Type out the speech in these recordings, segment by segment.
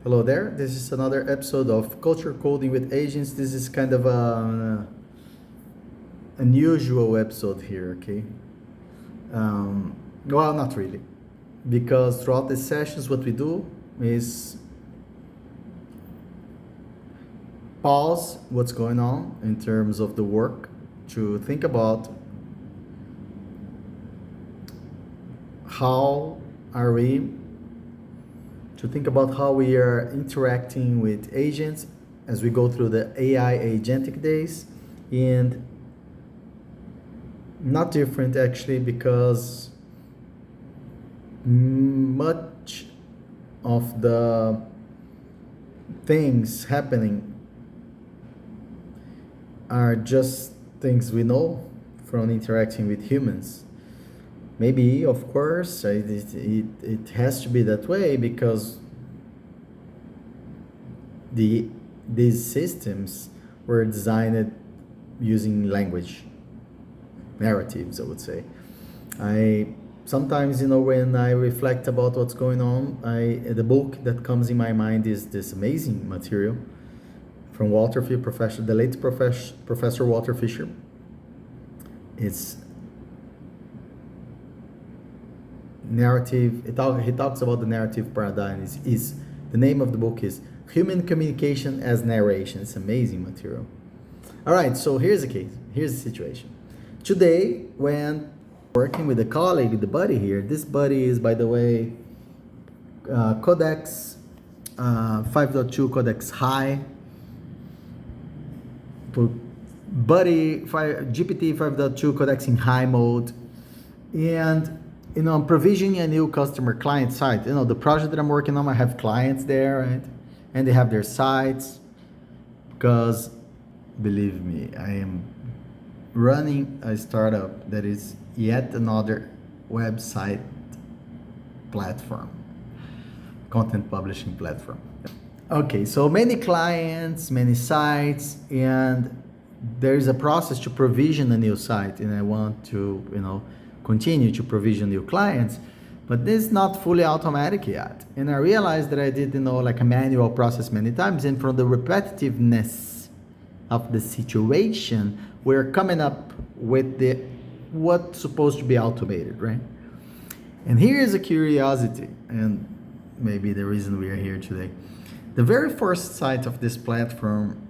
Hello there. This is another episode of Culture Coding with Agents. This is kind of a unusual episode here, okay? Well, not really, because throughout the sessions, what we do is pause what's going on in terms of the work to think about how are we to think about how we are interacting with agents as we go through the AI agentic days, and not different actually, because much of the things happening are just things we know from interacting with humans. Maybe, of course, it has to be that way because these systems were designed using language, narratives, I would say. I sometimes, when I reflect about what's going on, the book that comes in my mind is this amazing material from the late Professor Walter Fisher. It's narrative. He talks about the narrative paradigm. Is the name of the book is Human Communication as Narration. It's amazing material. All right, so here's the case. Here's the situation. Today, when working with a colleague, the buddy here, this buddy is, by the way, Codex 5.2 Codex High. Buddy GPT 5.2 Codex in high mode, and I'm provisioning a new customer client site. The project that I'm working on, I have clients there, right? And they have their sites, because believe me, I am running a startup that is yet another website platform, content publishing platform. Okay, so many clients, many sites, and there's a process to provision a new site, and I want to, continue to provision new clients, but this is not fully automatic yet. And I realized that I did, like a manual process many times, and from the repetitiveness of the situation, we're coming up with what's supposed to be automated, right? And here is a curiosity, and maybe the reason we are here today. The very first site of this platform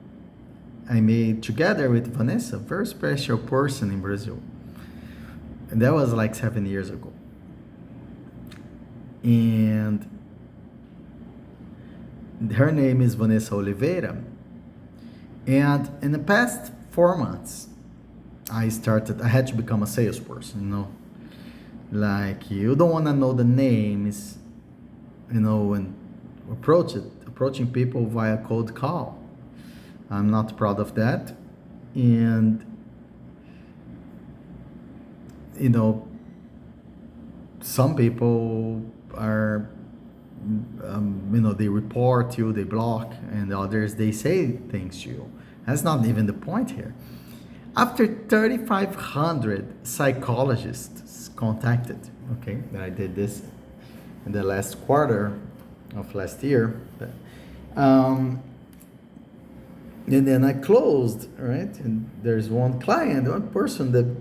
I made together with Vanessa, a very special person in Brazil. And that was like 7 years ago. And her name is Vanessa Oliveira. And in the past 4 months, I had to become a salesperson, Like, you don't want to know the names, and approaching people via cold call. I'm not proud of that. And, some people are, they report you, they block, and others, they say things to you. That's not even the point here. After 3,500 psychologists contacted, okay, that I did this in the last quarter of last year, and then I closed, right? And there's one person, the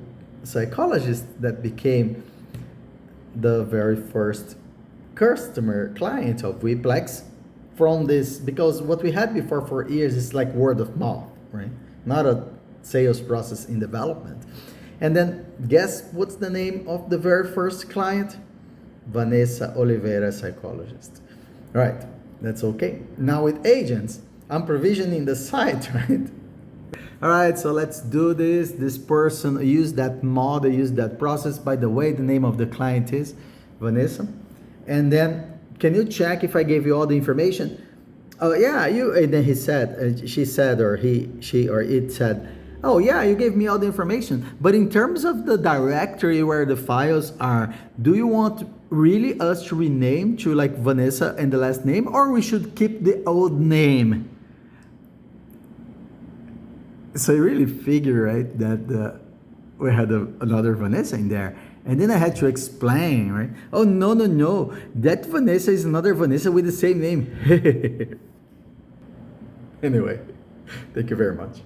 psychologist that became the very first customer client of Wiplex from this, because what we had before for years is like word of mouth, right? Not a sales process in development. And then guess what's the name of the very first client? Vanessa Oliveira, psychologist. Right, that's okay. Now with agents, I'm provisioning the site, right? All right, so let's do this. This person used that model, used that process. By the way, the name of the client is Vanessa. And then, can you check if I gave you all the information? Oh yeah, and then she said, or it said, oh yeah, you gave me all the information. But in terms of the directory where the files are, do you want really us to rename to like Vanessa and the last name, or we should keep the old name? So you really figure, right, that we had another Vanessa in there. And then I had to explain, right? Oh, no, no, no. That Vanessa is another Vanessa with the same name. Anyway, thank you very much.